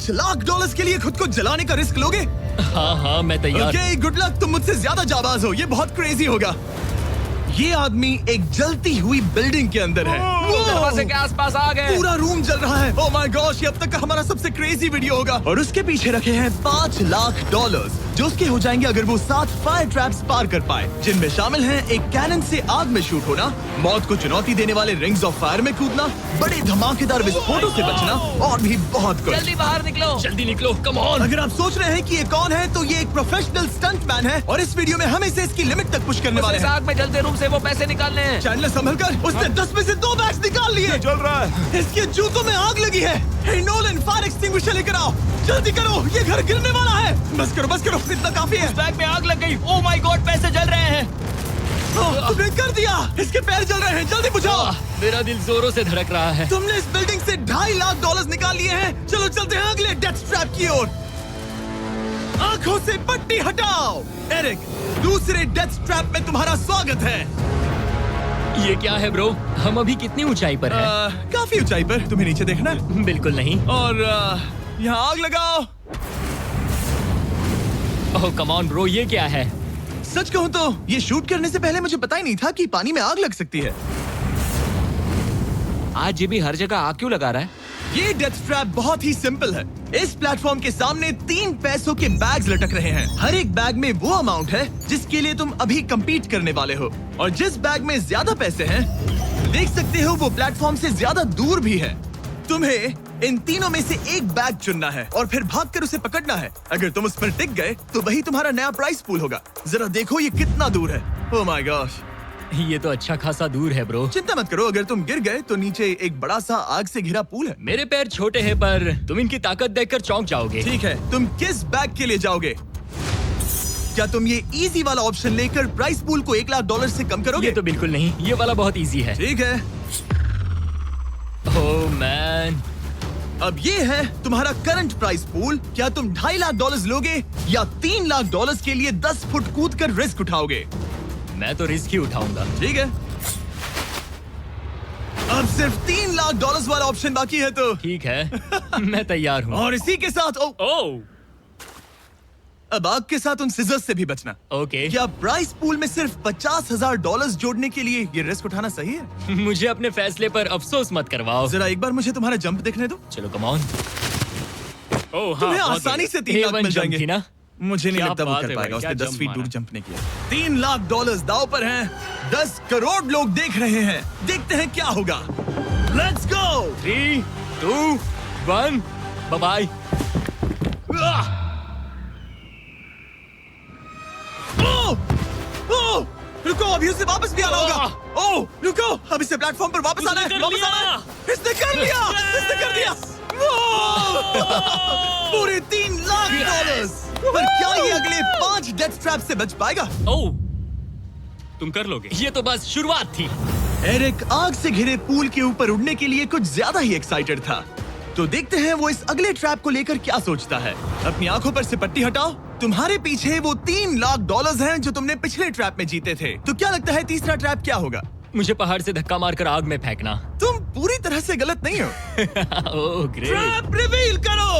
$5 लाख के लिए खुद को जलाने का रिस्क लोगे? हाँ मैं तैयार। Okay, good luck. तुम मुझसे ज्यादा जाबाज हो, ये बहुत क्रेजी होगा। ये आदमी एक जलती हुई बिल्डिंग के अंदर है। दरवाजे के आसपास आ गए। पूरा रूम जल रहा है। ओह माय गॉश, ये अब तक का हमारा सबसे क्रेजी वीडियो होगा। और उसके पीछे रखे हैं $5 लाख, जो उसके हो जाएंगे अगर वो 7 फायर ट्रैप्स पार कर पाए, जिनमें शामिल हैं एक कैनन से आग में शूट होना, मौत को चुनौती देने वाले रिंग्स ऑफ फायर में कूदना, बड़े धमाकेदार विस्फोटों से बचना और भी बहुत कुछ। जल्दी बाहर निकलो। जल्दी निकलो, कम ऑन। अगर आप सोच रहे हैं कि ये कौन है, तो ये एक प्रोफेशनल स्टंट मैन है और इस वीडियो में हम इसे इसकी लिमिट तक पुश करने वाले इस हैं। आग में जलते रूम से वो पैसे निकालने हैं। चैंडलर संभल कर, उसने 10 में से 2 बैग्स निकाल लिए। चल रहा है। इसके जूतों में आग लगी है। हे नोलन, फायर एक्सटिंग्विशर लेकर आओ, जल्दी करो, ये घर गिरने वाला है। बस करो, इतना काफी है। इस बैग में आग लग गई। ओह माय गॉड, पैसे जल रहे हैं। तुमने कर दिया। इसके पैर जल रहे हैं, जल्दी बुझाओ। मेरा दिल जोरों से धड़क रहा है। तुमने इस बिल्डिंग से $2.5 लाख निकाल लिए हैं। चलो चलते हैं अगले डेथ ट्रैप की ओर। आंखों से पट्टी हटाओ। एरिक, दूसरे डेथ ट्रैप में तुम्हारा स्वागत है। ये क्या है ब्रो? हम अभी कितनी ऊंचाई पर हैं? काफी ऊंचाई पर। तुम्हें नीचे देखना है? बिल्कुल नहीं। और यहाँ आग लगाओ। ओह कम ऑन ब्रो, ये क्या है? सच कहूँ तो ये शूट करने से पहले मुझे पता ही नहीं था कि पानी में आग लग सकती है। आज ये भी हर जगह आग क्यों लगा रहा है? ये डेथ ट्रैप बहुत ही सिंपल है। इस प्लेटफॉर्म के सामने 3 पैसों के बैग्स लटक रहे हैं। हर एक बैग में वो अमाउंट है जिसके लिए तुम अभी compete करने वाले हो, और जिस बैग में ज्यादा पैसे हैं, देख सकते हो वो प्लेटफॉर्म से ज्यादा दूर भी है। तुम्हें इन तीनों में से एक बैग चुनना है और फिर भागकर उसे पकड़ना है। अगर तुम उस पर टिक गए तो वही तुम्हारा नया प्राइस पूल होगा। जरा देखो ये कितना दूर है। ओह माय गॉश, ये तो अच्छा खासा दूर है ब्रो। चिंता मत करो, अगर तुम गिर गए तो नीचे एक बड़ा सा आग से घिरा पूल है। मेरे पैर छोटे हैं पर तुम इनकी ताकत देखकर चौंक जाओगे। ठीक है, तुम किस बैग के लिए जाओगे? क्या तुम ये इजी वाला ऑप्शन लेकर प्राइस पूल को $1 लाख से कम करोगे? ये तो बिल्कुल नहीं, ये वाला बहुत इजी है। ठीक है, ओह मैन। अब ये है तुम्हारा करंट प्राइस पूल। क्या तुम $2.5 लाख लोगे या $3 लाख के लिए 10 फुट कूद कर रिस्क उठाओगे? मैं तो रिस्क ही उठाऊंगा। ठीक है, अब सिर्फ $3 लाख वाला ऑप्शन बाकी है तो ठीक है मैं तैयार हूँ। और इसी के साथ ओह अब आग के साथ उन सिजर्स से भी बचना। ओके। क्या प्राइस पूल में सिर्फ $50,000 जोड़ने के लिए ये रिस्क उठाना सही है? मुझे अपने फैसले पर अफसोस मत करवाओ। जरा एक बार मुझे तुम्हारा जंप देखने दो। चलो कम ऑन। ओह हाँ, तुम्हें आसानी से 3 लाख मिल जाएंगे ना। मुझे नहीं क्या लगता वो बात कर है पाएगा। भाई, उसने क्या 10 जंप फीट दूर मारा। जंप नहीं किया। $3 लाख दाव पर हैं। 10 करोड़ लोग देख रहे हैं। देखते हैं क्या होगा। Let's go. 3, 2, 1, बाय। रुको, अभी उसे वापस भी आना होगा। ओह रुको, अब इसे प्लेटफॉर्म पर वापस आना है। वापस आना है। इसने कर लिया। इसने कर दिया। पूरे $3 लाख। पर क्या ये अगले 5 डेथ ट्रैप से बच पाएगा? ओह तुम कर लोगे। ये तो बस शुरुआत थी। एरिक आग से घिरे पूल के ऊपर उड़ने के लिए कुछ ज्यादा ही एक्साइटेड था। तो देखते हैं वो इस अगले ट्रैप को लेकर क्या सोचता है। अपनी आंखों पर से पट्टी हटाओ। तुम्हारे पीछे वो $3 लाख हैं जो तुमने पिछले ट्रैप में जीते थे। तो क्या लगता है तीसरा ट्रैप क्या होगा? मुझे पहाड़ से धक्का मारकर आग में फेंकना। तुम पूरी तरह से गलत नहीं हो। Oh great. ट्रैप रिवील करो।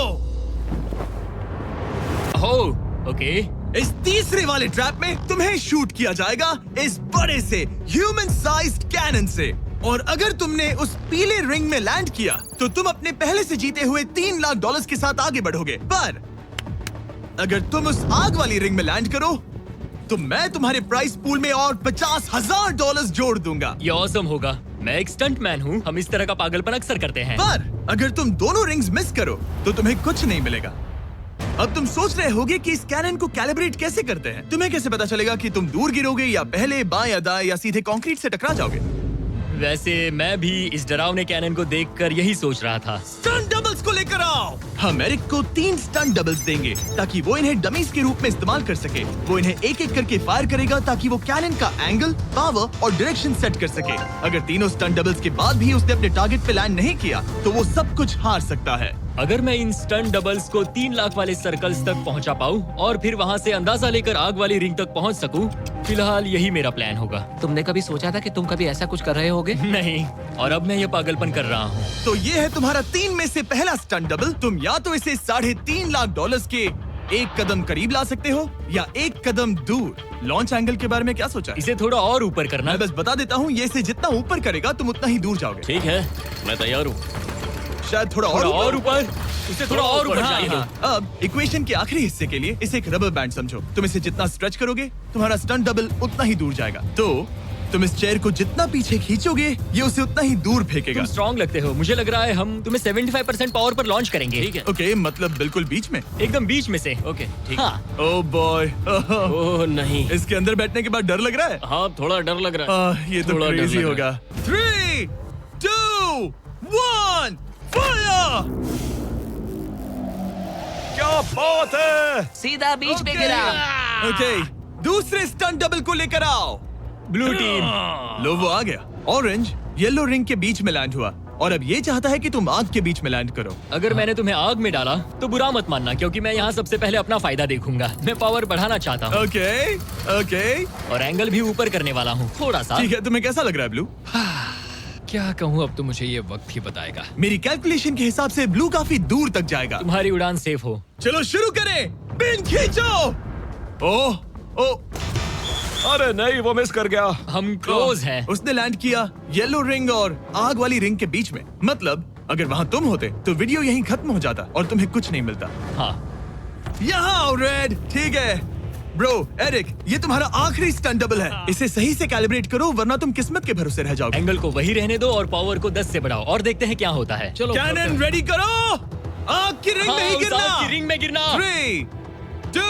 Oh okay. इस तीसरे वाले ट्रैप में तुम्हें शूट किया जाएगा इस बड़े से ह्यूमन साइज्ड कैनन से, और अगर तुमने उस पीले रिंग में लैंड किया तो तुम अपने पहले से जीते हुए $3 लाख के साथ आगे बढ़ोगे। पर अगर तुम उस आग वाली रिंग में लैंड करो तो मैं तुम्हारे प्राइस पूल में और $50,000 जोड़ दूंगा। ये ऑसम होगा। मैं एक स्टंट मैन हूँ, हम इस तरह का पागलपन अक्सर करते हैं। पर अगर तुम दोनों रिंग्स मिस करो तो तुम्हें कुछ नहीं मिलेगा। अब तुम सोच रहे होगे कि इस कैनन को कैलिब्रेट कैसे करते हैं। तुम्हें कैसे पता चलेगा कि तुम दूर गिरोगे या पहले बाएं या दाएं या सीधे कंक्रीट से टकरा जाओगे? वैसे मैं भी इस डरावने कैनन को देखकर यही सोच रहा था। स्टंट डबल्स को लेकर आओ। हम एरिक को 3 स्टंट डबल्स देंगे ताकि वो इन्हें डमीज के रूप में इस्तेमाल कर सके। वो इन्हें एक एक करके फायर करेगा ताकि वो कैनन का एंगल, पावर और डायरेक्शन सेट कर सके। अगर तीनों स्टंट डबल्स के बाद भी उसने अपने टारगेट पे लैंड नहीं किया तो वो सब कुछ हार सकता है। अगर मैं इन स्टंट डबल्स को 3 लाख वाले सर्कल्स तक पहुंचा पाऊं और फिर वहां से अंदाजा लेकर आग वाली रिंग तक पहुंच सकूं, फिलहाल यही मेरा प्लान होगा। तुमने कभी सोचा था कि तुम कभी ऐसा कुछ कर रहे होगे? नहीं, और अब मैं ये पागलपन कर रहा हूँ। तो ये है तुम्हारा 3 में से पहला स्टंट डबल। तुम या तो इसे $3.5 लाख के एक कदम करीब ला सकते हो या एक कदम दूर। लॉन्च एंगल के बारे में क्या सोचा है? इसे थोड़ा और ऊपर करना। मैं बस बता देता हूँ, ये इसे जितना ऊपर करेगा तुम उतना ही दूर जाओगे। ठीक है, मैं तैयार हूँ। शायद थोड़ा थोड़ा और और ऊपर, इसे थोड़ा और ऊपर हाँ, चाहिए। हाँ। अब इक्वेशन के आखिरी हिस्से के लिए इसे एक रबर बैंड समझो। तुम इसे जितना स्ट्रेच करोगे तुम्हारा स्टंट डबल उतना ही दूर जाएगा। तो तुम इस चेयर को जितना पीछे खींचोगे ये उसे उतना ही दूर फेंकेगा। तुम स्ट्रॉन्ग लगते हो। मुझे लग रहा है हम तुम्हें 75% पावर पर लॉन्च करेंगे। ठीक है। ओके, मतलब बिल्कुल बीच में। एकदम बीच में से। ओके, ठीक। हाँ, ओह बॉय, ओह नहीं। इसके अंदर बैठने के बाद डर लग रहा है। हाँ, थोड़ा डर लग रहा है। ये तो थोड़ा डर क्रेजी लग होगा। 3, 2, 1, फायर! क्या बात है! सीधा बीच में गिरा। ओके, दूसरे स्टंट डबल को लेकर आओ। Blue team. लो वो आ गया। ऑरेंज येलो रिंग के बीच में लैंड हुआ और अब ये चाहता है कि तुम आग के बीच में लैंड करो। अगर मैंने तुम्हें आग में डाला तो बुरा मत मानना, क्योंकि मैं यहाँ सबसे पहले अपना फायदा देखूंगा। मैं पावर बढ़ाना चाहता हूँ ओके, ओके, और एंगल भी ऊपर करने वाला हूँ थोड़ा सा। ठीक है। तुम्हें कैसा लग रहा है ब्लू? क्या कहूँ, अब तो मुझे ये वक्त ही बताएगा। मेरी कैलकुलेशन के हिसाब से ब्लू काफी दूर तक जाएगा। तुम्हारी उड़ान सेफ हो। चलो शुरू करें। पिन खींचो। ओह, ओह, अरे नहीं, वो मिस कर गया। हम क्लोज हैं। उसने लैंड किया येलो रिंग और आग वाली रिंग के बीच में। मतलब अगर वहाँ तुम होते तो वीडियो यहीं खत्म हो जाता और तुम्हें कुछ नहीं मिलता। हाँ, यहाँ आओ रेड। ठीक है ब्रो। एरिक, ये तुम्हारा आखिरी स्टंट डबल है। इसे सही से कैलिब्रेट करो वरना तुम किस्मत के भरोसे रह जाओगे। एंगल को वही रहने दो और पावर को 10 से बढ़ाओ और देखते हैं क्या होता है। चलो, कैनन रेडी करो। आग की रिंग में ही उस गिरना। आग की रिंग में गिरना। 3, 2,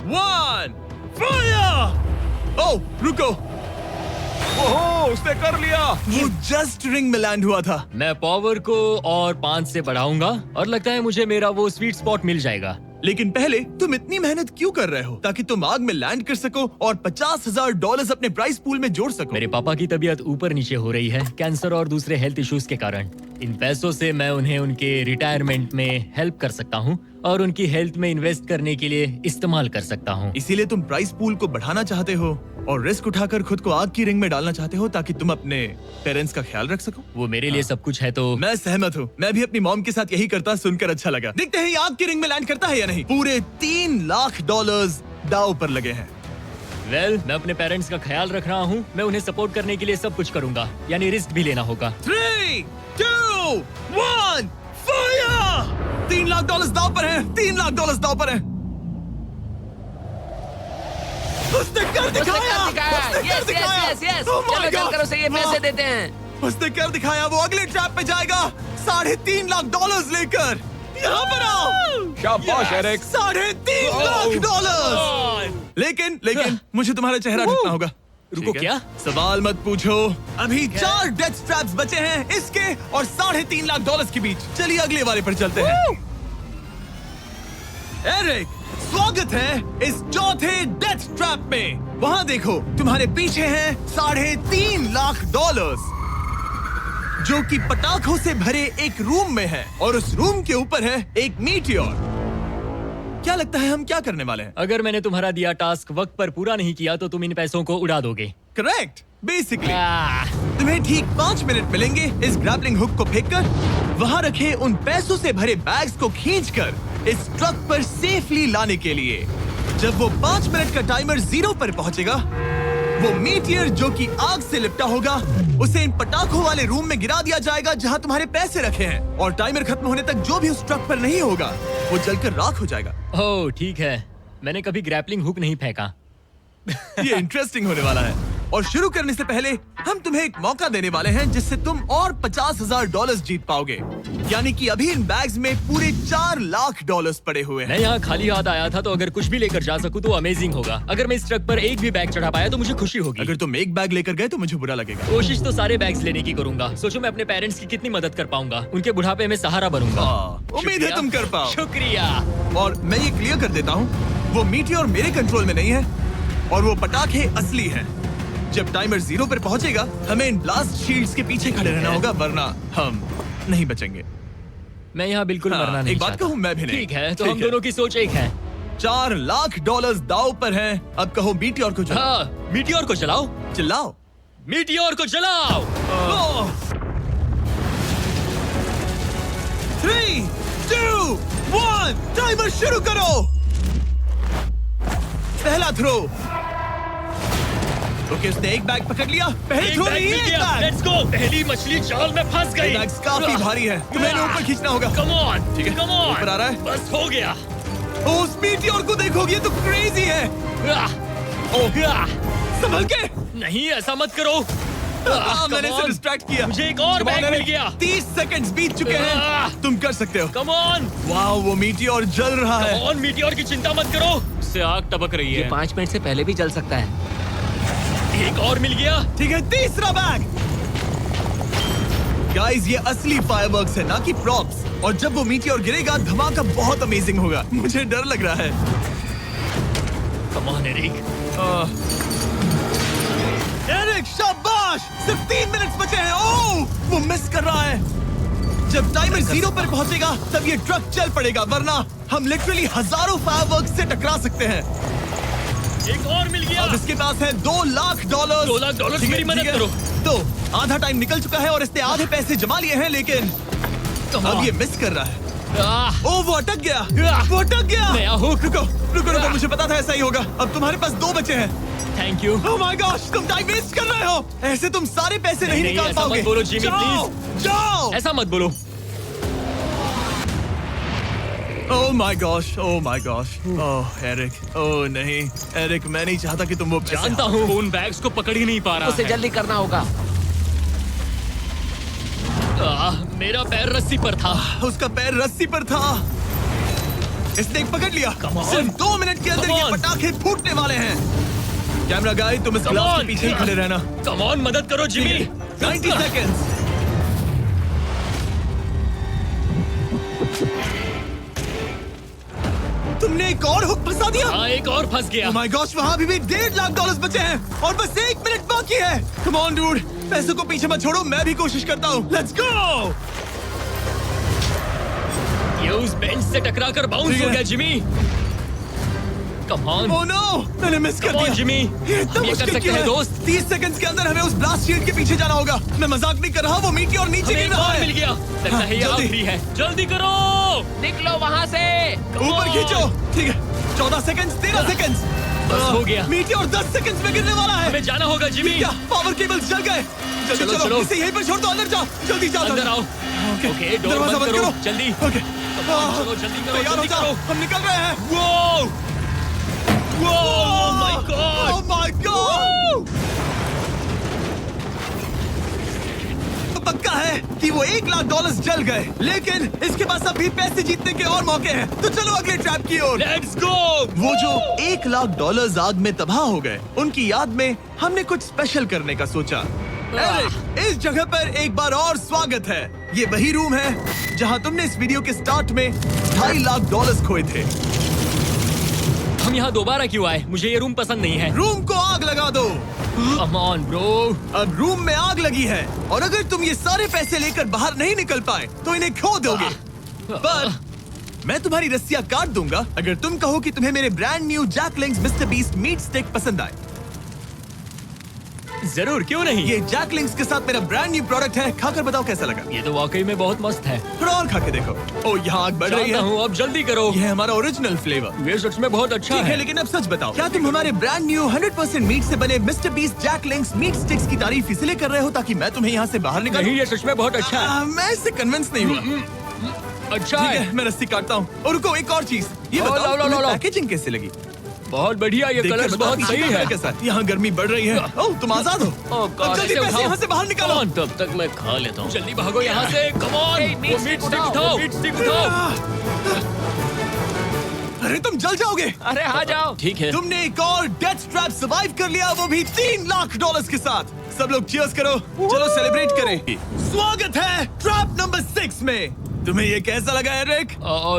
1, फायर! ओह, रुको। ओहो, उसने कर लिया। वो जस्ट रिंग में लैंड हुआ था। मैं पावर को और 5 से बढ़ाऊंगा और लगता है मुझे मेरा वो स्वीट स्पॉट मिल जाएगा। लेकिन पहले तुम इतनी मेहनत क्यों कर रहे हो? ताकि तुम आग में लैंड कर सको और $50,000 अपने प्राइस पूल में जोड़ सको। मेरे पापा की तबीयत ऊपर नीचे हो रही है, कैंसर और दूसरे हेल्थ इश्यूज के कारण। इन पैसों से मैं उन्हें उनके रिटायरमेंट में हेल्प कर सकता हूँ और उनकी हेल्थ में इन्वेस्ट करने के लिए इस्तेमाल कर सकता हूँ। इसीलिए तुम प्राइस पूल को बढ़ाना चाहते हो और रिस्क उठाकर खुद को आग की रिंग में डालना चाहते हो ताकि तुम अपने पेरेंट्स का ख्याल रख सको। वो मेरे लिए सब कुछ है तो मैं सहमत हूँ। मैं भी अपनी मॉम के साथ यही करता, सुनकर अच्छा लगा। देखते हैं ये आग की रिंग में लैंड करता है या नहीं। पूरे $3 लाख दांव पर लगे हैं। मैं अपने पेरेंट्स का ख्याल रख रहा हूँ। मैं उन्हें सपोर्ट करने के लिए सब कुछ करूंगा, यानी रिस्क भी लेना होगा। 3, 2, 1, फायर! $3 लाख दांव पर है। $3 लाख दांव पर है। उसने कर दिखाया। Yes yes yes yes. Oh my चलो God! चल कर उसे ये पैसे देते हैं। उसने कर दिखाया। वो अगले ट्रैप पे जाएगा $3.5 लाख लेकर। यहाँ पर आओ। शाबाश एरिक। $3.5 लाख। लेकिन मुझे तुम्हारा चेहरा ढूंढना होगा। रुको, ठीक है? क्या? सवाल मत पूछो। अभी 4 डेथ ट्रैप्स बचे हैं, इसके और $3.5 लाख के बीच। चलिए अगले वाले पर चलते हैं। एरिक, स्वागत है इस चौथे डेथ ट्रैप में। वहाँ देखो, तुम्हारे पीछे हैं $3.5 लाख, जो कि पटाखों से भरे एक रूम में है और उस रूम के ऊपर है एक मीटियोर। क्या लगता है हम क्या करने वाले हैं? अगर मैंने तुम्हारा दिया टास्क वक्त पर पूरा नहीं किया तो तुम इन पैसों को उड़ा दोगे। करेक्ट। बेसिकली आह, तुम्हें ठीक 5 मिनट मिलेंगे इस ग्रैपलिंग हुक को फेंककर वहाँ रखे उन पैसों से भरे बैग्स को खींचकर इस ट्रक पर सेफली लाने के लिए। जब वो 5 मिनट का टाइमर 0 पर पहुंचेगा, वो मीटियर जो कि आग से लिपटा होगा उसे इन पटाखों वाले रूम में गिरा दिया जाएगा जहां तुम्हारे पैसे रखे हैं। और टाइमर खत्म होने तक जो भी उस ट्रक पर नहीं होगा वो जलकर राख हो जाएगा। ओह ठीक है, मैंने कभी ग्रैपलिंग हुक नहीं फेंका। ये इंटरेस्टिंग होने वाला है। और शुरू करने से पहले हम तुम्हें एक मौका देने वाले हैं जिससे तुम और $50,000 जीत पाओगे। यानी कि अभी इन बैग्स में पूरे $4 लाख पड़े हुए हैं। मैं यहाँ खाली हाथ आया था, तो अगर कुछ भी लेकर जा सकूं तो अमेजिंग होगा। अगर मैं इस ट्रक पर एक भी बैग चढ़ा पाया तो मुझे खुशी होगी। अगर तुम एक बैग लेकर गए तो मुझे बुरा लगेगा। कोशिश तो सारे बैग्स लेने की करूंगा। सोचो मैं अपने पेरेंट्स की कितनी मदद कर पाऊंगा। उनके बुढ़ापे में सहारा बनूंगा। उम्मीद है शुक्रिया। तुम कर पाओ। शुक्रिया। और मैं ये क्लियर कर देता हूँ, वो मीटियोर मेरे कंट्रोल में नहीं है और वो पटाखे असली हैं। जब टाइमर 0 पर पहुंचेगा हमें इन ब्लास्ट शील्ड्स के पीछे खड़े रहना होगा, वरना हम नहीं बचेंगे। मैं यहाँ बिल्कुल हाँ, मरना नहीं एक बात चाहता। कहूँ, मैं भी नहीं। ठीक है, तो ठीक हम है। दोनों की सोच एक है। $4 लाख दाव पर हैं। अब कहो मीटियोर को चलाओ। हाँ, मीटियोर को चलाओ। चिल्लाओ। मीटियोर को चलाओ। 3, 2, 1 टाइमर शुरू करो। पहला थ्रो। ओके, उसने एक बैग पकड़ लिया। पहले थ्रो में एक बैग। Let's go. पहली मछली जाल में फंस गई। बैग्स काफी भारी है, तुम्हें इन्हें ऊपर खींचना होगा। कम ऑन, ठीक है, कम ऑन। ऊपर आ रहा है। बस हो गया। ओ, उस मीटियोर को देखोगे, ये तो क्रेजी है। संभल के। नहीं, ऐसा मत करो। मैंने इसे डिस्ट्रैक्ट किया। मुझे एक और बैग मिल गया। 30 सेकंड्स बीत चुके हैं। तुम कर सकते हो। Come on. वाह, वो मीटियोर जल रहा है। कम ऑन, मीटियोर की चिंता मत करो। उससे आग टपक रही ये है। 5 मिनट से पहले भी जल सकता है। एक और मिल गया। ठीक है, तीसरा बैग। गाइस, ये असली फायरवर्क्स है, ना कि प्रॉप्स। और जब वो मीटियोर गिरेगा, धमाका बहुत अमेजिंग होगा। मुझे डर लग रहा है। Come on Eric. एरिक, शाबाश! सिर्फ 3 मिनट बचे हैं। ओह, वो मिस कर रहा है। जब टाइमर 0 पर पहुंचेगा, तब ये ट्रक चल पड़ेगा, वरना हम लिटरली हजारों फायरवर्क्स से टकरा सकते हैं। एक और मिल गया। अब इसके पास है $2 लाख। $2 लाख मेरी मदद करो। तो आधा टाइम निकल चुका है और इसने आधे पैसे जमा लिए हैं, लेकिन अब ये मिस कर रहा है। ओह, वो अटक गया। वो अटक गया। नया हुक। रुको रुको रुको, मुझे पता था ऐसा ही होगा। अब तुम्हारे पास 2 बचे हैं। Thank you. Oh my gosh, तुम टाइम वेस्ट कर रहे हो। ऐसे तुम सारे पैसे नहीं नहीं, निकाल ऐसा पाओगे। मत बोलो, जिमी, जाओ, जाओ। ऐसा मत बोलो। Oh my gosh, oh my gosh. Oh Eric, oh नहीं एरिक, मैं नहीं चाहता कि तुम वो पैसे जानता हूँ, उन बैग्स को पकड़ ही नहीं पा रहा उसे है। जल्दी करना होगा। मेरा पैर रस्सी पर था। उसका पैर रस्सी पर था। इसने एक पकड़ लिया। Come on. सिर्फ 2 मिनट के अंदर Come ये on. पटाखे फूटने वाले हैं। कैमरा गाय, तुम इस Come ग्लास के on. पीछे ही खड़े रहना। कम ऑन, मदद करो जिमी। 90 सेकेंड्स। तुमने एक और हुक फंसा दिया। हाँ, एक और फंस गया। Oh my gosh, वहाँ अभी भी $1.5 लाख बचे हैं और बस 1 मिनट बाकी है। Come on, dude, पैसों को पीछे मत छोड़ो, मैं भी कोशिश करता हूँ। Let's go! ये उस बेंच से टकरा कर बाउंस ठीक हो है। गया Jimmy. Come on. Oh no, मैंने मिस कर Come on, दिया। जिमी। ये इतना हम ये कर मुश्किल सकते क्यों हैं, है? दोस्त। 30 सेकंड्स के अंदर हमें उस ब्लास्ट शील्ड के पीछे जाना होगा। मैं मजाक नहीं कर रहा, वो मीटियोर नीचे हमें गिर एक रहा और है। मिल गया। लगता है ये जल्दी। आखिरी है। जल्दी करो। निकलो वहाँ से। ऊपर खींचो। ठीक है, 14 सेकंड्स, 13 सेकंड्स। बस हो गया। मीटियोर 10 सेकंड्स में गिरने वाला है। हमें जाना होगा जिमी। क्या पावर केबल्स जल गए? जल्दी चलो, चलो, चलो। इसे यहीं पर छोड़ दो, अंदर जाओ। जल्दी जाओ। अंदर आओ। ओके, ओके, डोर दरवाजा बंद करो। जल्दी। ओके, चलो, जल्दी करो, तैयार हो जल्दी जाओ, करो। हम निकल रहे हैं। वो my God. Oh my God! तो पक्का है कि वो $1 लाख जल गए, लेकिन इसके पास अभी पैसे जीतने के और मौके हैं। तो चलो अगले ट्रैप की ओर। Let's go. वो जो $1 लाख आग में तबाह हो गए, उनकी याद में हमने कुछ स्पेशल करने का सोचा। एरिक, इस जगह पर एक बार और स्वागत है। ये वही रूम है जहां तुमने इस वीडियो के स्टार्ट में $2.5 लाख खोए थे। हम यहाँ दोबारा क्यों आए? मुझे ये रूम पसंद नहीं है। रूम को आग लगा दो। Come on bro. अब रूम में आग लगी है और अगर तुम ये सारे पैसे लेकर बाहर नहीं निकल पाए तो इन्हें खो दोगे। पर मैं तुम्हारी रस्सियां काट दूंगा अगर तुम कहो कि तुम्हें मेरे brand new Jack Links Mister Beast meat stick पसंद आए। जरूर, क्यों नहीं। ये जैक लिंक्स के साथ मेरा ब्रांड न्यू प्रोडक्ट है, खाकर बताओ कैसा लगा। ये तो वाकई में बहुत मस्त है। थोड़ा और खा के देखो। ओ, यहाँ आग बढ़ रही जानता है। हूँ, अब जल्दी करो। ये है हमारा ओरिजिनल फ्लेवर। ये सच में बहुत अच्छा ठीक है, है। लेकिन अब सच बताओ, क्या तुम हमारे ब्रांड न्यू 100% मीट से बने Mister Beast Jack Links meat sticks की तारीफ इसलिए कर रहे हो ताकि मैं तुम्हें यहाँ से बाहर निकालूं? नहीं, ये सच में बहुत अच्छा है। मैं इससे कन्विंस नहीं हुआ। अच्छा ठीक है। है, मैं रस्सी काटता हूँ। और रुको, एक और चीज, ये लो, बताओ लो, लो, तुम्हें लो। पैकेजिंग कैसे लगी? बहुत बढ़िया, ये देखकर कलर्स बताओ बहुत कि सही कैमरा है। के साथ। यहाँ गर्मी बढ़ रही है। ओह, तुम आजाद हो। अब जल्दी ऐसे पैसे उठाओ। यहाँ से बाहर निकालो। Come on, तब तक मैं खा लेता हूँ। जल्दी भागो यहाँ से। Come on. Hey, meat वो मीट stick स्टिक उठाओ। उठाओ। मीट स्टिक उठाओ। अरे तुम जल जाओगे। अरे आ जाओ। ठीक है। तुमने एक और डेथ ट्रैप सर्वाइव कर लिया, वो भी $3 लाख के साथ। सब लोग चीयर्स करो, चलो सेलिब्रेट करें। स्वागत है ट्रैप नंबर 6 में। तुम्हें ये कैसा लगा एरिक?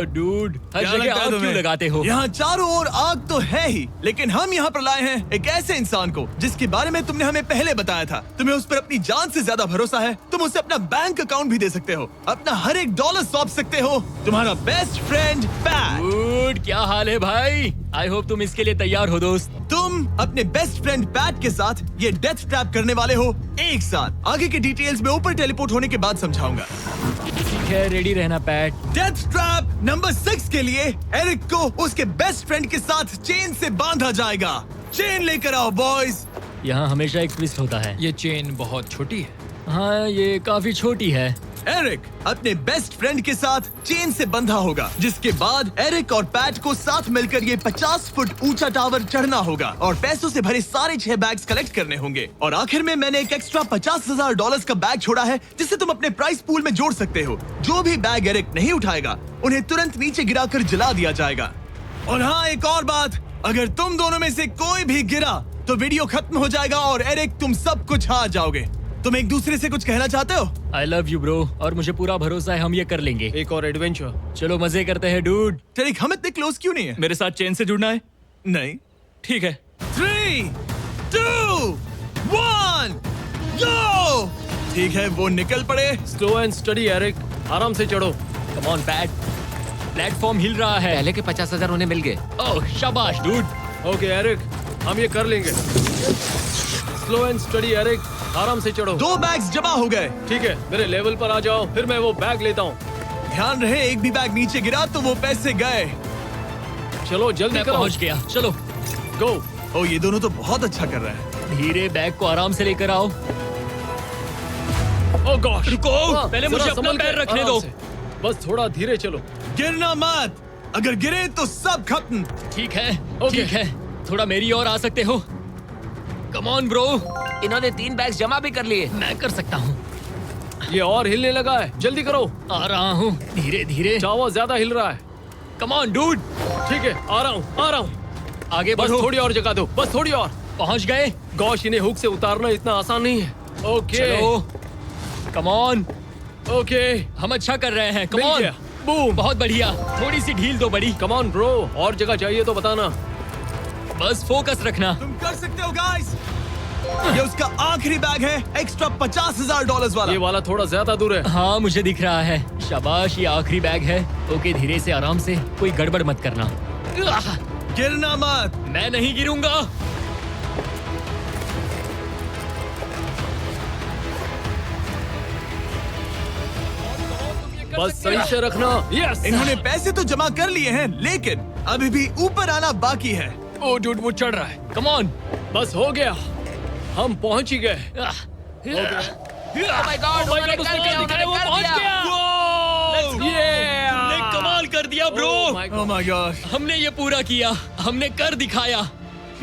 डूड, हर क्या जगह लगता है आग क्यों तुम्हें? लगाते हो? यहाँ चारों ओर आग तो है ही, लेकिन हम यहाँ पर लाए हैं एक ऐसे इंसान को जिसके बारे में तुमने हमें पहले बताया था। तुम्हें उस पर अपनी जान से ज्यादा भरोसा है। तुम उसे अपना बैंक अकाउंट भी दे सकते हो, अपना हर एक डॉलर सौंप सकते हो। तुम्हारा बेस्ट फ्रेंड पैट। डूड, क्या हाल है भाई? आई होप तुम इसके लिए तैयार हो दोस्त। तुम अपने बेस्ट फ्रेंड पैट के साथ ये डेथ ट्रैप करने वाले हो एक साथ। आगे के डिटेल्स में ऊपर टेलीपोर्ट होने के बाद समझाऊंगा। ठीक है, रेडी रहना पैट। डेथ ट्रैप नंबर 6 के लिए एरिक को उसके बेस्ट फ्रेंड के साथ चेन से बांधा जाएगा। चेन लेकर आओ बॉयज। यहाँ हमेशा एक ट्विस्ट होता है। ये चेन बहुत छोटी है। हाँ, ये काफी छोटी है। एरिक अपने बेस्ट फ्रेंड के साथ चेन से बंधा होगा, जिसके बाद एरिक और पैट को साथ मिलकर ये 50 फुट ऊंचा टावर चढ़ना होगा और पैसों से भरे सारे 6 बैग्स कलेक्ट करने होंगे। और आखिर में मैंने एक एक्स्ट्रा $50,000 का बैग छोड़ा है, जिसे तुम अपने प्राइस पूल में जोड़ सकते हो। जो भी बैग एरिक नहीं उठाएगा, उन्हें तुरंत नीचे गिराकर जला दिया जाएगा। और हाँ, एक और बात, अगर तुम दोनों में से कोई भी गिरा तो वीडियो खत्म हो जाएगा और एरिक तुम सब कुछ हार जाओगे। तुम एक दूसरे से कुछ कहना चाहते हो? आई लव यू ब्रो, और मुझे पूरा भरोसा है हम ये कर लेंगे। एक और एडवेंचर। चलो मजे करते हैं डूड। एरिक, हम इतने क्लोज क्यों नहीं है? मेरे साथ चेन से जुड़ना है? नहीं। ठीक है। 3, 2, 1, गो! ठीक है, वो निकल पड़े। स्लो एंड स्टडी एरिक, आराम से चढ़ो। कम ऑन पैट, प्लेटफॉर्म हिल रहा है। पहले के 50,000 उन्हें मिल गए। ओह शाबाश डूड। ओके एरिक, हम ये कर लेंगे। स्लो एंड स्टडी एरिक, आराम से चढ़ो। 2 बैग्स जमा हो गए। ठीक है, मेरे लेवल पर आ जाओ, फिर मैं वो बैग लेता हूँ। ध्यान रहे, एक भी बैग नीचे गिरा तो वो पैसे गए। चलो जल्दी मैं करो। पहुंच गया, चलो। गो। ओ, ये दोनों तो बहुत अच्छा कर रहे हैं। धीरे बैग को आराम से लेकर आओ। ओ गॉश, रुको, पहले जरा मुझे अपना संभल के, पैर रखने आराम दो। से। बस थोड़ा धीरे चलो। गिरना मत, अगर गिरे तो सब खत्म। ठीक है, ओके। ठीक है। थोड़ा मेरी ओर आ सकते हो? Come on bro. इन्होंने 3 बैग्स जमा भी कर लिए। मैं कर सकता हूँ। ये और हिलने लगा है, जल्दी करो। आ रहा हूँ, धीरे धीरे। टावर ज्यादा हिल रहा है। Come on dude. ठीक है, आ रहा हूँ, आ रहा हूँ। आगे बस बढ़ो। थोड़ी और जगह दो, बस थोड़ी और। पहुंच गए। गॉश, इन्हें हुक से उतारना इतना आसान नहीं है। ओके। चलो, कम ऑन। ओके, हम अच्छा कर रहे हैं। कम मिल ऑन। गया। बूम। बहुत बढ़िया। थोड़ी सी ढील दो बड़ी। कम ऑन ब्रो, और जगह चाहिए तो बताना। बस फोकस रखना। तुम कर सकते हो गाइस। ये उसका आखिरी बैग है, एक्स्ट्रा $50,000 वाला। ये वाला थोड़ा ज्यादा दूर है। हाँ, मुझे दिख रहा है। शाबाश, ये आखिरी बैग है। ओके, धीरे से, आराम से, कोई गड़बड़ मत करना। गिरना मत। मैं नहीं गिरूंगा। बस सही से रखना। यस। इन्होंने पैसे तो जमा कर लिए हैं, लेकिन अभी भी ऊपर आना बाकी है। ओ डूड, वो चढ़ रहा है। Come on. बस हो गया, हम पहुंच ही गए। Oh my God, उन्होंने कर दिया, उन्होंने वो कर पहुंच दिया। गया। Yeah! हमने कमाल कर दिया bro. Oh my Oh my God! हमने ये पूरा किया, हमने कर दिखाया।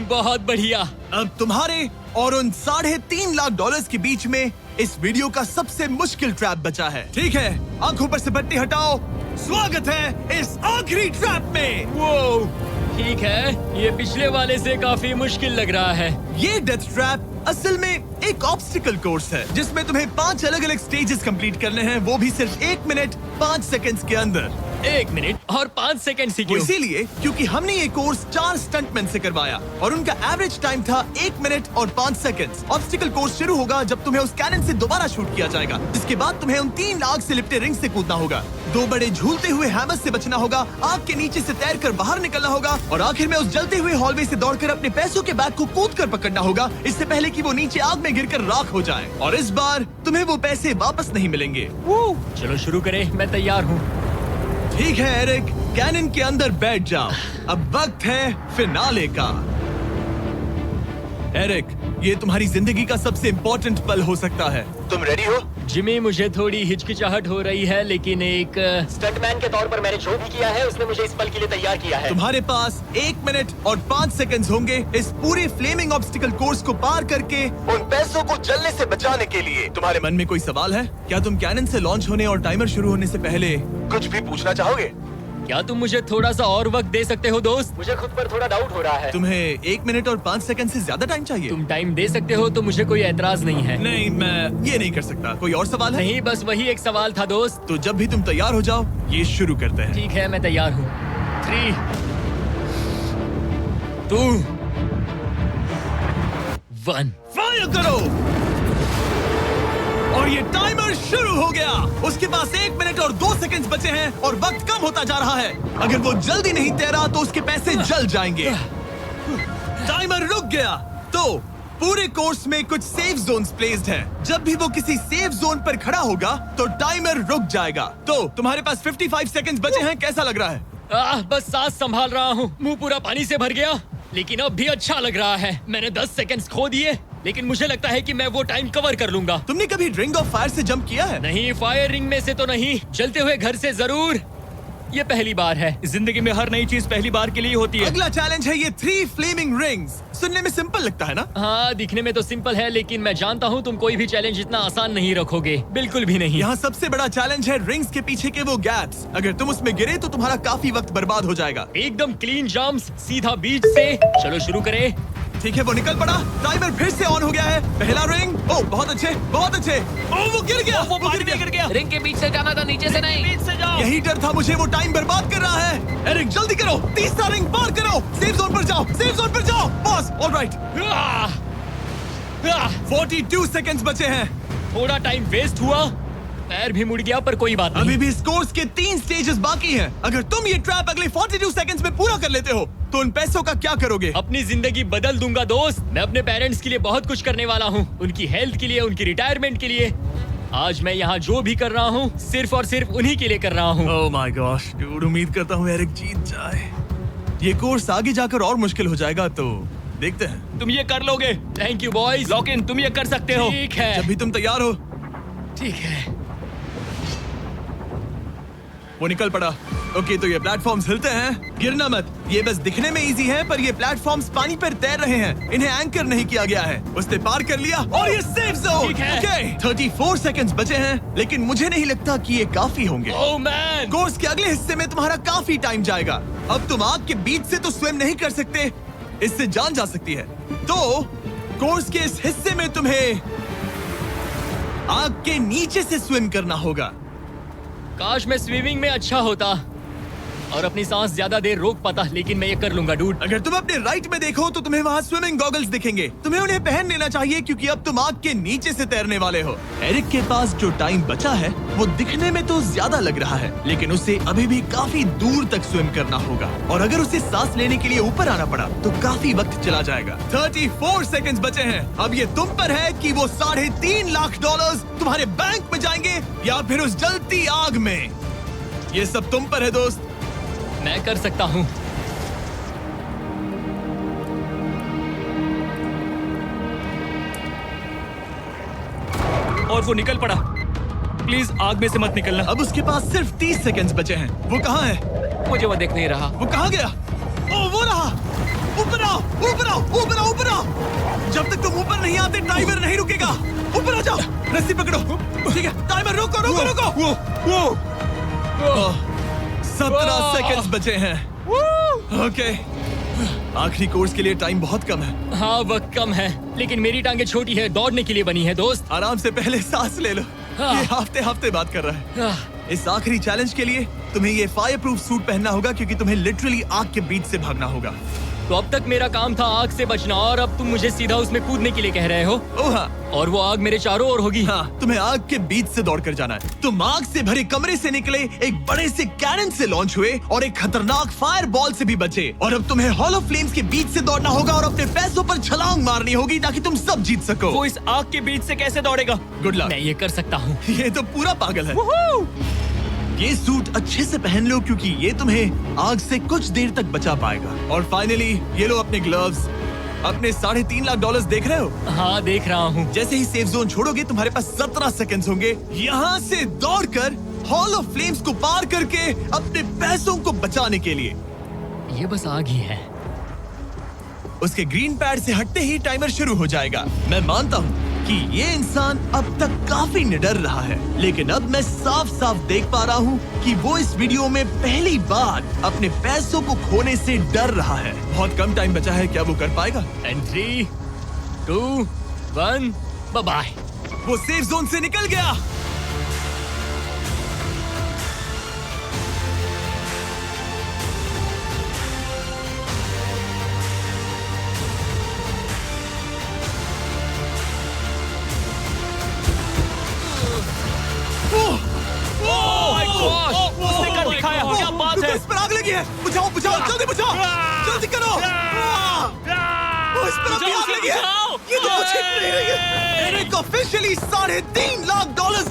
बहुत बढ़िया। अब तुम्हारे और उन $3.5 लाख के बीच में इस वीडियो का सबसे मुश्किल ट्रैप बचा है। ठीक है, आंखों पर से पट्टी हटाओ। स्वागत है इस आखिरी ट्रैप में। वो ठीक है, ये पिछले वाले से काफी मुश्किल लग रहा है। ये डेथ ट्रैप असल में एक ऑब्स्टिकल कोर्स है, जिसमें तुम्हें 5 अलग-अलग स्टेजेस कंप्लीट करने हैं, वो भी सिर्फ 1 मिनट 5 सेकंड्स के अंदर। 1 मिनट और 5 सेकंड से वो क्यों? इसीलिए क्योंकि हमने ये कोर्स 4 स्टंटमैन से करवाया और उनका एवरेज टाइम था 1 मिनट और 5 सेकंड्स। ऑब्स्टिकल कोर्स शुरू होगा जब तुम्हें उस कैनन से दोबारा शूट किया जाएगा, जिसके बाद तुम्हें उन 3 आग से लिपटे रिंग से कूदना होगा, 2 बड़े झूलते हुए हैमर से बचना होगा, आग के नीचे से तैरकर बाहर निकलना होगा और आखिर में उस जलते हुए हॉलवे से दौड़कर अपने पैसों के बैग को कूदकर पकड़ना होगा, इससे पहले कि वो नीचे आग में गिरकर राख हो जाए। और इस बार तुम्हें वो पैसे वापस नहीं मिलेंगे। चलो शुरू करें, मैं तैयार हूँ। ठीक है एरिक, कैनन के अंदर बैठ जाओ। अब वक्त है फिनाले का। एरिक, ये तुम्हारी जिंदगी का सबसे इम्पोर्टेंट पल हो सकता है। तुम रेडी हो? जिमी, मुझे थोड़ी हिचकिचाहट हो रही है, लेकिन एक स्टंटमैन के तौर पर मैंने जो भी किया है उसने मुझे इस पल के लिए तैयार किया है। तुम्हारे पास 1 मिनट और 5 सेकंड्स होंगे इस पूरे फ्लेमिंग ऑब्स्टिकल कोर्स को पार करके उन पैसों को जलने से बचाने के लिए। तुम्हारे मन में कोई सवाल है? क्या तुम कैनन से लॉन्च होने और टाइमर शुरू होने से पहले कुछ भी पूछना चाहोगे? क्या तुम मुझे थोड़ा सा और वक्त दे सकते हो दोस्त? मुझे खुद पर थोड़ा डाउट हो रहा है। तुम्हें 1 मिनट और 5 सेकंड से ज्यादा टाइम चाहिए? तुम टाइम दे सकते हो तो मुझे कोई एतराज नहीं है। नहीं, मैं ये नहीं कर सकता। कोई और सवाल है? नहीं, बस वही एक सवाल था दोस्त। तो जब भी तुम तैयार हो जाओ, ये शुरू करते हैं। ठीक है, मैं तैयार हूँ। 3, 2, 1। फायर करो। और ये टाइमर शुरू हो गया। उसके पास 1 मिनट और 2 सेकंड्स बचे हैं और वक्त कम होता जा रहा है। अगर वो जल्दी नहीं तैरा तो उसके पैसे जल जाएंगे। टाइमर रुक गया। तो पूरे कोर्स में कुछ सेफ जोन्स प्लेस्ड हैं। जब भी वो किसी सेफ जोन पर खड़ा होगा तो टाइमर रुक जाएगा। तो तुम्हारे पास 55 सेकंड्स बचे हैं। कैसा लग रहा है? बस सांस संभाल रहा हूँ। मुंह पूरा पानी से भर गया, लेकिन अब भी अच्छा लग रहा है। मैंने 10 सेकंड्स खो दिए, लेकिन मुझे लगता है कि मैं वो टाइम कवर कर लूंगा। तुमने कभी रिंग ऑफ फायर से जंप किया है? नहीं, फायर रिंग में से तो नहीं, जलते हुए घर से जरूर। ये पहली बार है। जिंदगी में हर नई चीज पहली बार के लिए होती है। अगला चैलेंज है ये 3 फ्लेमिंग रिंग्स। सुनने में सिंपल लगता है ना? हाँ, दिखने में तो सिंपल है, लेकिन मैं जानता हूँ तुम कोई भी चैलेंज इतना आसान नहीं रखोगे। बिल्कुल भी नहीं। यहाँ सबसे बड़ा चैलेंज है रिंग्स के पीछे के वो गैप्स। अगर तुम उसमें गिरे तो तुम्हारा काफी वक्त बर्बाद हो जाएगा। एकदम क्लीन जंप्स, सीधा बीच से। चलो शुरू करें। ठीक है, वो निकल पड़ा। टाइमर फिर से ऑन हो गया है। पहला रिंग। ओह, बहुत अच्छे, बहुत अच्छे। ओह, वो गिर गया। वो पानी में गिर गया। रिंग के बीच से जाना था, नीचे से नहीं। बीच से जाओ। यही डर था मुझे, वो टाइम बर्बाद कर रहा है। एरिक जल्दी करो, तीसरा रिंग पार करो। सेफ जोन पर जाओ, सेफ जोन पर जाओ। Boss, alright. 42 सेकंड्स बचे हैं। थोड़ा टाइम वेस्ट हुआ, पैर भी मुड़ गया, पर कोई बात नहीं। अभी भी इस कोर्स के 3 स्टेजेस बाकी हैं। अगर तुम ये ट्रैप अगले 42 सेकंड्स में पूरा कर लेते हो तो उन पैसों का क्या करोगे? अपनी जिंदगी बदल दूंगा दोस्त। मैं अपने पेरेंट्स के लिए बहुत कुछ करने वाला हूँ, उनकी हेल्थ के लिए, उनकी रिटायरमेंट के लिए। आज मैं यहाँ जो भी कर रहा हूँ सिर्फ और सिर्फ उन्हीं के लिए कर रहा हूँ। ओह माय गॉश डूड, उम्मीद करता हूँ एरिक जीत जाए। ये कोर्स आगे जाकर और मुश्किल हो जाएगा, तो देखते हैं। तुम ये कर लोगे। Thank you boys. लॉक-इन, तुम ये कर सकते हो। ठीक है, जब भी तुम तैयार हो। ठीक है। वो निकल पड़ा। ओके, तो ये प्लेटफॉर्म्स हिलते हैं। गिरना मत। ये बस दिखने में इजी है, पर ये प्लेटफॉर्म्स पानी पर तैर रहे हैं। इन्हें एंकर नहीं किया गया है। उसने पार कर लिया और ये सेफ जोन। ठीक है। ओके, 34 सेकंड्स बचे हैं, लेकिन मुझे नहीं लगता कि ये काफी होंगे। ओह मैन, कोर्स के अगले हिस्से में तुम्हारा काफी टाइम जाएगा। अब तुम आग के बीच से तो स्विम नहीं कर सकते, इससे जान जा सकती है। तो कोर्स के इस हिस्से में तुम्हें आग के नीचे से स्विम करना होगा। काश मैं स्विमिंग में अच्छा होता और अपनी सांस ज्यादा देर रोक पाता, लेकिन मैं ये कर लूंगा डूड। अगर तुम अपने राइट में देखो तो तुम्हें वहाँ स्विमिंग गॉगल्स दिखेंगे। तुम्हें उन्हें पहन लेना चाहिए क्योंकि अब तुम आग के नीचे से तैरने वाले हो। एरिक के पास जो टाइम बचा है वो दिखने में तो ज्यादा लग रहा है, लेकिन उसे अभी भी काफी दूर तक स्विम करना होगा। और अगर उसे सांस लेने के लिए ऊपर आना पड़ा तो काफी वक्त चला जाएगा। 34 सेकंड्स बचे हैं। अब ये तुम पर है कि वो $3.5 लाख तुम्हारे बैंक में जाएंगे या फिर उस जलती आग में। ये सब तुम पर है दोस्त। मैं कर सकता हूँ। और वो निकल पड़ा। प्लीज आग में से मत निकलना। अब उसके पास सिर्फ 30 सेकंड्स बचे हैं। वो कहाँ है? मुझे वो दिख नहीं रहा। वो कहाँ गया? ओ, वो रहा। ऊपर आओ, ऊपर आओ, ऊपर आओ, ऊपर आओ। जब तक तुम ऊपर नहीं आते टाइमर नहीं रुकेगा। ऊपर आ जाओ, रस्सी पकड़ो। ठीक है, टाइमर रोको, रोको, रोको। 17 सेकंड्स बचे हैं। ओके, आखिरी कोर्स के लिए टाइम बहुत कम है। हाँ, वक्त कम है, लेकिन मेरी टांगे छोटी है, दौड़ने के लिए बनी है दोस्त। आराम से पहले सांस ले लो। ये हफ्ते हफ्ते बात कर रहा है। इस आखिरी चैलेंज के लिए तुम्हें ये फायर प्रूफ सूट पहनना होगा क्योंकि तुम्हें लिटरली आग के बीच से भागना होगा। तो अब तक मेरा काम था आग से बचना, और अब तुम मुझे सीधा उसमें कूदने के लिए कह रहे हो। ओह हाँ, और वो आग मेरे चारों ओर होगी। हाँ, तुम्हें आग के बीच से दौड़ कर जाना है। तुम आग से भरे कमरे से निकले, एक बड़े से कैनन से लॉन्च हुए और एक खतरनाक फायर बॉल से भी बचे। और अब तुम्हें हॉलो फ्लेम्स के बीच से दौड़ना होगा और अपने पैसों पर छलांग मारनी होगी ताकि तुम सब जीत सको। वो इस आग के बीच से कैसे दौड़ेगा? Good luck. मैं ये कर सकता हूँ। ये तो पूरा पागल है। ये सूट अच्छे से पहन लो क्योंकि ये तुम्हें आग से कुछ देर तक बचा पाएगा। और फाइनली ये लो अपने ग्लव्स। अपने $3.5 लाख देख रहे हो? हाँ, देख रहा हूँ। जैसे ही सेफ जोन छोड़ोगे तुम्हारे पास 17 सेकंड्स होंगे यहाँ से दौड़कर हॉलो फ्लेम्स को पार करके अपने पैसों को बचाने के लिए। ये बस आग ही है। उसके ग्रीन पैड से हटते ही टाइमर शुरू हो जाएगा। मैं मानता हूँ कि ये इंसान अब तक काफी निडर रहा है, लेकिन अब मैं साफ साफ देख पा रहा हूँ कि वो इस वीडियो में पहली बार अपने पैसों को खोने से डर रहा है। बहुत कम टाइम बचा है, क्या वो कर पाएगा? And 3, 2, 1, bye bye. वो सेफ जोन से निकल गया। उसने कर दिखाया, क्या बात है? इस पर आग लगी है। बुझाओ बुझाओ, जल्दी बुझाओ, जल्दी करो। इस पर अभी आग लगी है। ये तो कुछ हिट नहीं रही है। Eric officially $3.5 lakh